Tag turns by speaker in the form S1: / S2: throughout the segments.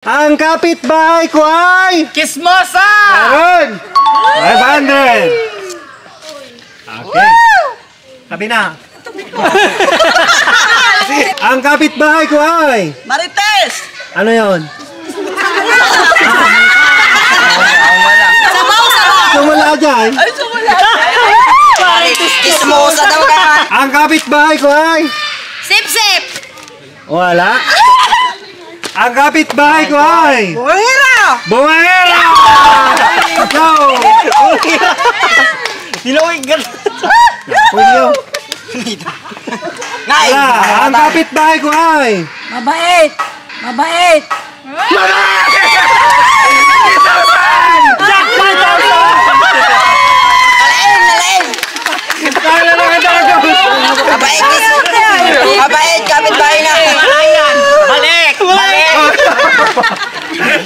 S1: Ang kapitbahay ko ay...
S2: Kismosa!
S1: Meron! 500! Okay. Sabi na. Ang kapitbahay ko ay...
S3: Marites!
S1: Ano yun?
S3: Sabaw!
S1: Sumula dyan.
S3: Ay, sumula! Marites, kismosa daw ka!
S1: Ang kapitbahay ko ay...
S3: Sip-sip!
S1: Wala. Ang kapitbahay ko ay...
S3: Buhira!
S1: Buwera! Go!
S2: Dilawig ka.
S1: Pwede yun.
S3: Ngay!
S1: Wala. Ang kapitbahay ko ay...
S3: Mabait! Mabait!
S2: Jackpot!
S3: Nalain!
S1: Kala na ka talaga.
S3: Mabait! Mabait! Kapit-bahay na!
S2: Balik! Balik!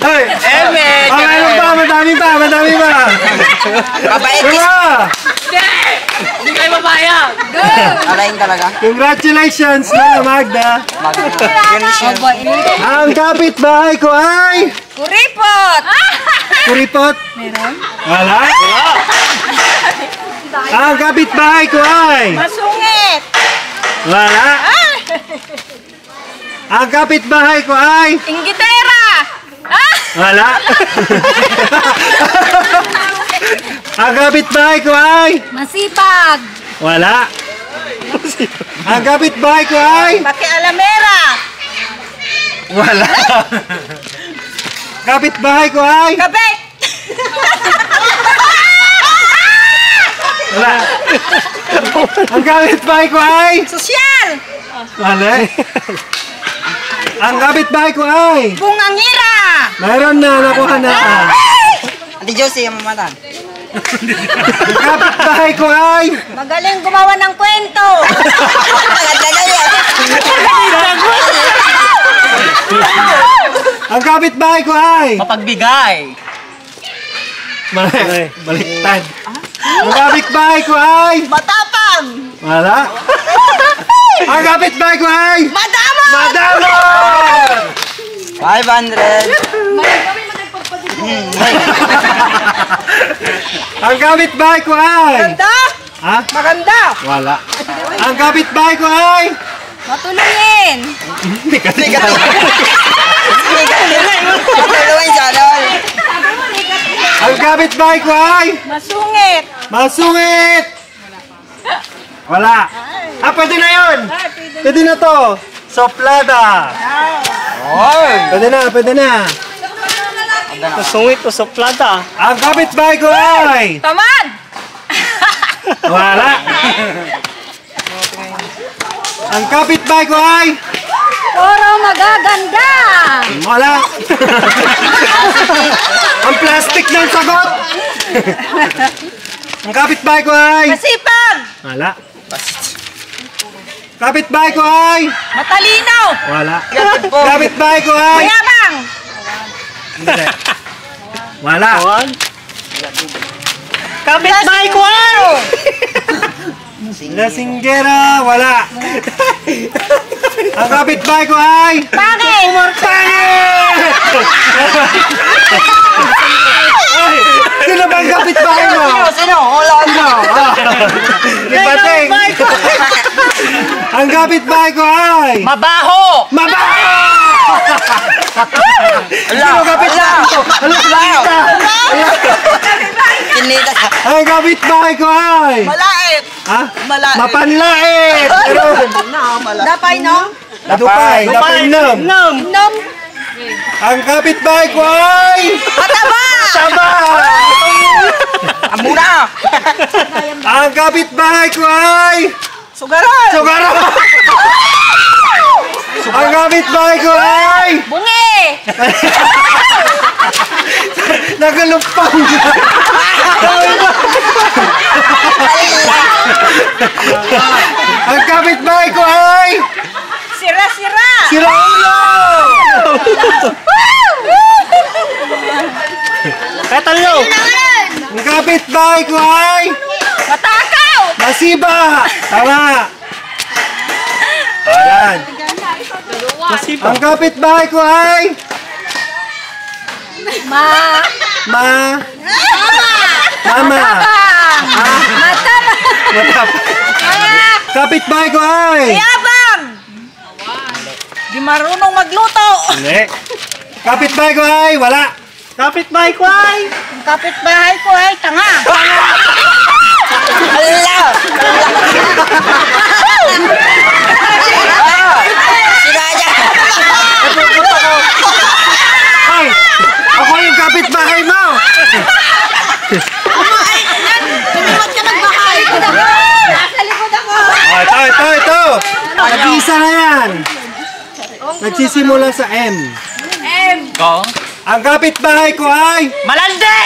S1: Ay!
S2: Eme!
S1: Meron pa! Madami pa! Madami pa!
S3: Mabait!
S1: Diba?
S2: Hindi kayo mapayag!
S3: Nalain talaga?
S1: Congratulations na Magda! Ang kapitbahay ko ay...
S3: Kuripot!
S1: Kuripot? Meron? Wala? Ang kapitbahay ko ay...
S3: Masungit!
S1: Wala? Ang kapitbahay ko ay...
S3: Inggitera!
S1: Wala? Ang kapitbahay ko ay...
S3: Masipag!
S1: Wala? Ang kapitbahay ko ay...
S3: Pakialamera!
S1: Wala? Kapitbahay ko ay...
S3: Kabit!
S1: Wala? Ang kapitbahay ko ay...
S3: Sosyal!
S1: Wala? Ang kapitbahay ko ay...
S3: Bungangira!
S1: Meron na, nakuha na.
S3: Ate Josie, yung mamatan.
S1: Ang kapitbahay ko ay...
S3: Magaling gumawa ng kwento!
S1: Ang kapitbahay ko ay...
S2: Mapagbigay!
S1: Baliktad. Ang kapitbahay ko ay...
S3: Matapang!
S1: Wala? Ang kapitbahay ko ay...
S3: Madama!
S1: Madamo!
S3: 500!
S1: Ang kapitbahay ko ay...
S3: Maganda!
S1: Ha?
S3: Maganda!
S1: Wala. Ang kapitbahay ko ay...
S3: Matulungin!
S1: Hindi ka
S3: Matulungin siya, Lol!
S1: Ang kapitbahay ko ay...
S3: Masungit!
S1: Masungit! Wala. Pwede na yun! Pwede na to! Soplada! Pwede na, pwede na.
S2: Sungit o soplada.
S1: Ang kapitbahay ko ay...
S3: Tamad!
S1: Wala. Ang kapitbahay ko ay...
S3: Puro magaganda!
S1: Wala. Ang plastic ng sagot. Ang kapitbahay ko ay...
S3: Masipag!
S1: Wala. Kapitbahay ko ay...
S3: Matalino!
S1: Wala. Kapitbahay ko ay...
S3: Mayabang!
S1: Hindi. Wala.
S2: Kapitbahay ko ay!
S1: Lasinggera, wala. Ang kapitbahay ko ay...
S3: Pangit!
S1: Pangit! Ay, sino ba ang kapitbahay mo?
S3: Sino? Hola!
S1: Libating! Ang kapitbahay ko ay...
S2: Mabaho!
S1: Mabaho! Sino kapitbahay ko?
S3: Kinita ka!
S1: Ang kapitbahay ko ay...
S3: Malait!
S1: Ha?
S3: Malait!
S1: Mapanlait! Meron!
S3: Dapay, no?
S1: Dupay! Dapinom!
S2: Nom!
S3: Nom!
S1: Ang kapitbahay ko ay...
S3: Mataba!
S1: Taba!
S3: Amura!
S1: Ang kapitbahay ko ay...
S3: Sugaran!
S1: Sugaro! Ang kapitbahay ko ay...
S3: Bungi!
S1: Nagalumpang! Ang kapitbahay ko ay...
S3: Sira-sira!
S1: Sira ulo!
S2: Katalo!
S1: Ang kapitbahay ko ay...
S3: Matakaw!
S1: Masiba! Tama! Ayan.
S2: Masipa.
S1: Ang kapitbahay ko ay...
S3: Ma.
S1: Mama.
S3: Mataba.
S1: Matap. Kapitbahay ko ay.
S3: Yabang. Di marunong magluto.
S2: Hindi.
S1: Kapitbahay ko ay. Wala.
S2: Kapitbahay ko ay.
S3: Ang kapitbahay ko ay tanga. Hala. Sinadya.
S1: Ay! Ako yung kapitbahay mo!
S3: Tumiwag ka magbahay. Nasa likod ako.
S1: Oh, ito! Nag-iisa na yan! Nagsisimula sa M.
S3: M.
S2: Ko.
S1: Ang kapitbahay ko ay...
S2: Malandi!